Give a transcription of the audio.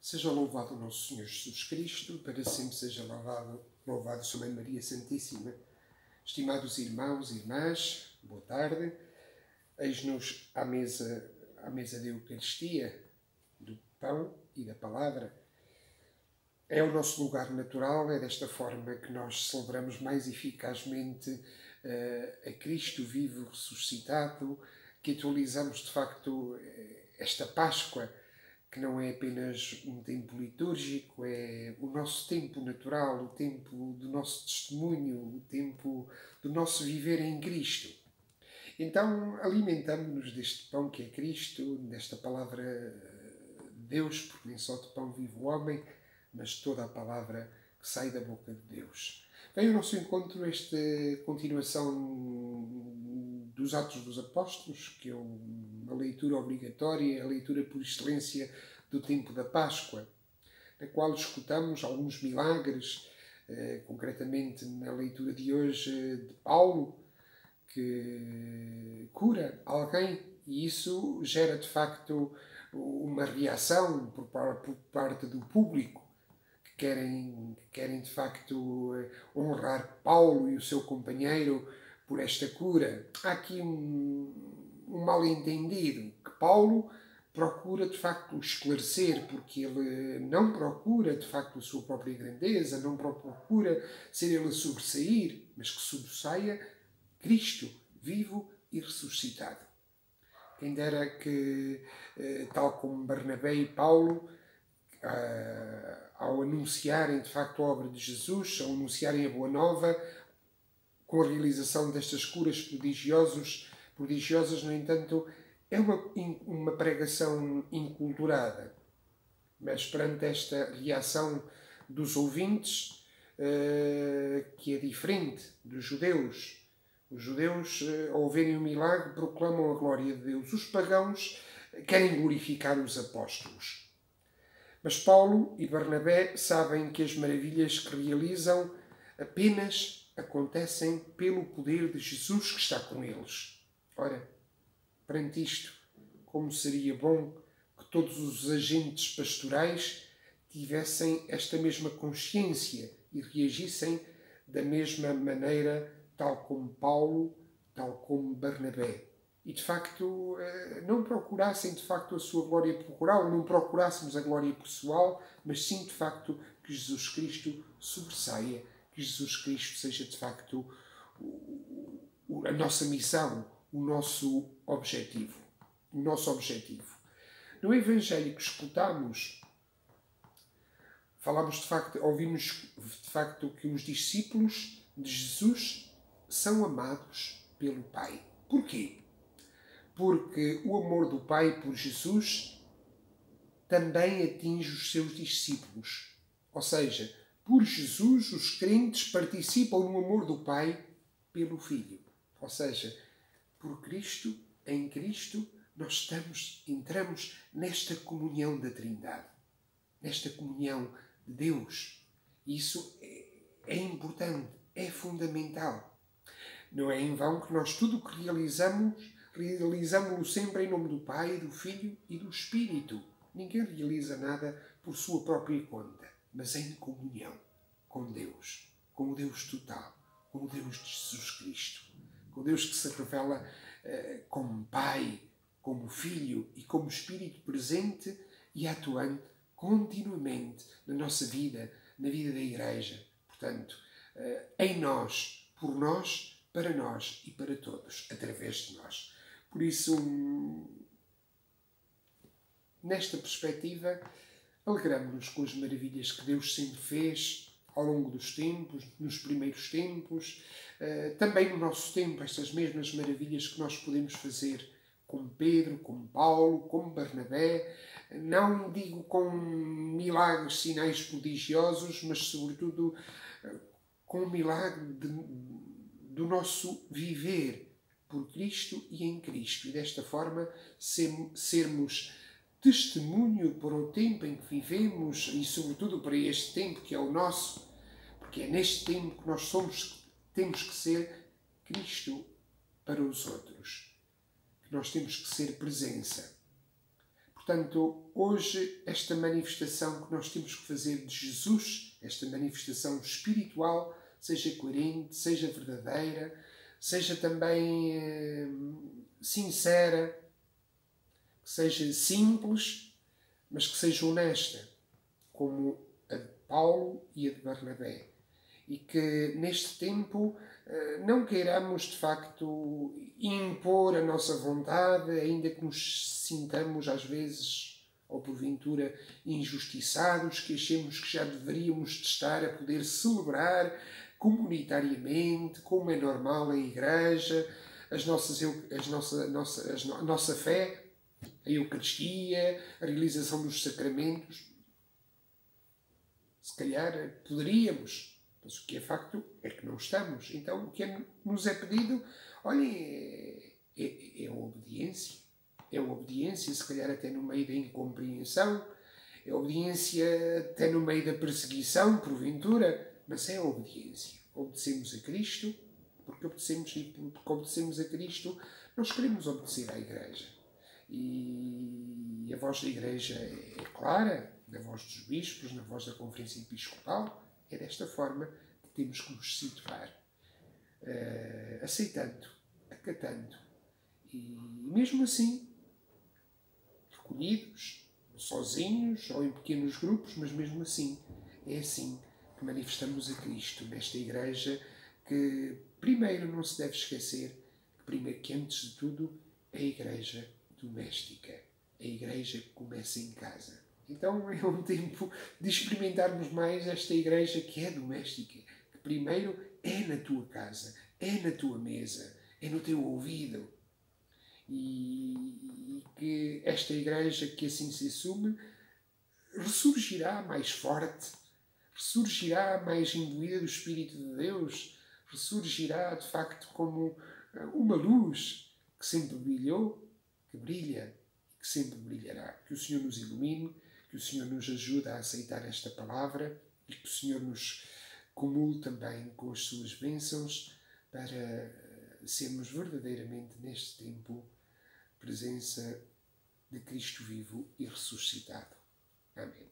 Seja louvado o nosso Senhor Jesus Cristo, para sempre seja louvado Sua Mãe Maria Santíssima. Estimados irmãos e irmãs, boa tarde. Eis-nos à mesa da Eucaristia, do pão e da palavra. É o nosso lugar natural, é desta forma que nós celebramos mais eficazmente a Cristo vivo ressuscitado, que atualizamos de facto esta Páscoa, que não é apenas um tempo litúrgico, é o nosso tempo natural, o tempo do nosso testemunho, o tempo do nosso viver em Cristo. Então, alimentamos-nos deste pão que é Cristo, desta palavra de Deus, porque nem só de pão vive o homem, mas toda a palavra que sai da boca de Deus. Vem ao nosso encontro esta continuação dos Atos dos Apóstolos, que é uma leitura obrigatória, a leitura por excelência do tempo da Páscoa, na qual escutamos alguns milagres, concretamente na leitura de hoje de Paulo, que cura alguém, e isso gera de facto uma reação por parte do público, que querem de facto honrar Paulo e o seu companheiro por esta cura. Há aqui um mal-entendido, que Paulo procura de facto esclarecer, porque ele não procura de facto a sua própria grandeza, não procura ser ele a sobressair, mas que sobressaia Cristo vivo e ressuscitado. Quem dera que, tal como Barnabé e Paulo, ao anunciarem de facto a obra de Jesus, ao anunciarem a Boa Nova, com a realização destas curas prodigiosas, no entanto, é uma pregação inculturada. Mas perante esta reação dos ouvintes, que é diferente dos judeus, os judeus, ao verem o milagre, proclamam a glória de Deus. Os pagãos querem glorificar os apóstolos. Mas Paulo e Barnabé sabem que as maravilhas que realizam apenas acontecem pelo poder de Jesus que está com eles. Ora, perante isto, como seria bom que todos os agentes pastorais tivessem esta mesma consciência e reagissem da mesma maneira, tal como Paulo, tal como Barnabé. E, de facto, não procurassem, de facto, a sua glória corporal, não procurássemos a glória pessoal, mas sim, de facto, que Jesus Cristo sobressaia, que Jesus Cristo seja, de facto, a nossa missão, o nosso objetivo. O nosso objetivo. No Evangelho que escutamos, ouvimos, de facto, que os discípulos de Jesus são amados pelo Pai. Porquê? Porque o amor do Pai por Jesus também atinge os seus discípulos. Ou seja, por Jesus os crentes participam no amor do Pai pelo Filho. Ou seja, por Cristo, em Cristo, nós entramos nesta comunhão da Trindade, nesta comunhão de Deus. Isso é importante, é fundamental. Não é em vão que nós tudo o que realizamos-lo sempre em nome do Pai, do Filho e do Espírito. Ninguém realiza nada por sua própria conta, mas em comunhão com Deus, com o Deus total, com o Deus de Jesus Cristo, com o Deus que se revela como Pai, como Filho e como Espírito presente e atuante continuamente na nossa vida, na vida da Igreja. Portanto, em nós, por nós, para nós e para todos, através de nós. Por isso, nesta perspectiva, alegramos-nos com as maravilhas que Deus sempre fez ao longo dos tempos, nos primeiros tempos, também no nosso tempo, estas mesmas maravilhas que nós podemos fazer como Pedro, como Paulo, como Barnabé, não digo com milagres, sinais prodigiosos, mas sobretudo com o milagre do nosso viver por Cristo e em Cristo. E desta forma sermos testemunho para o tempo em que vivemos e sobretudo para este tempo que é o nosso, porque é neste tempo que nós temos que ser Cristo para os outros, que nós temos que ser presença. Portanto, hoje, esta manifestação que nós temos que fazer de Jesus, esta manifestação espiritual, seja coerente, seja verdadeira, seja também sincera, que seja simples, mas que seja honesta, como a de Paulo e a de Barnabé. E que neste tempo não queiramos de facto impor a nossa vontade, ainda que nos sintamos às vezes ou porventura injustiçados, que achemos que já deveríamos estar a poder celebrar comunitariamente, como é normal a Igreja, a nossa fé, a Eucaristia, a realização dos sacramentos. Se calhar poderíamos, mas o que é facto é que não estamos. Então o que nos é pedido, olhem, é a obediência. É a obediência, se calhar até no meio da incompreensão, é a obediência até no meio da perseguição, porventura, mas é a obediência. Obedecemos a Cristo, porque obedecemos a Cristo, nós queremos obedecer à Igreja. E a voz da Igreja é clara, na voz dos bispos, na voz da Conferência Episcopal. É desta forma que temos que nos situar, aceitando, acatando. E mesmo assim, recolhidos, sozinhos ou em pequenos grupos, mas mesmo assim, é assim que manifestamos a Cristo nesta Igreja, que primeiro não se deve esquecer que antes de tudo é a Igreja doméstica, a Igreja que começa em casa. Então é um tempo de experimentarmos mais esta Igreja que é doméstica, que primeiro é na tua casa, é na tua mesa, é no teu ouvido. E que esta Igreja que assim se assume ressurgirá mais forte, ressurgirá mais imbuída do Espírito de Deus, ressurgirá de facto como uma luz que sempre brilhou, que brilha e que sempre brilhará. Que o Senhor nos ilumine, que o Senhor nos ajude a aceitar esta palavra e que o Senhor nos comule também com as suas bênçãos para sermos verdadeiramente neste tempo presença de Cristo vivo e ressuscitado. Amém.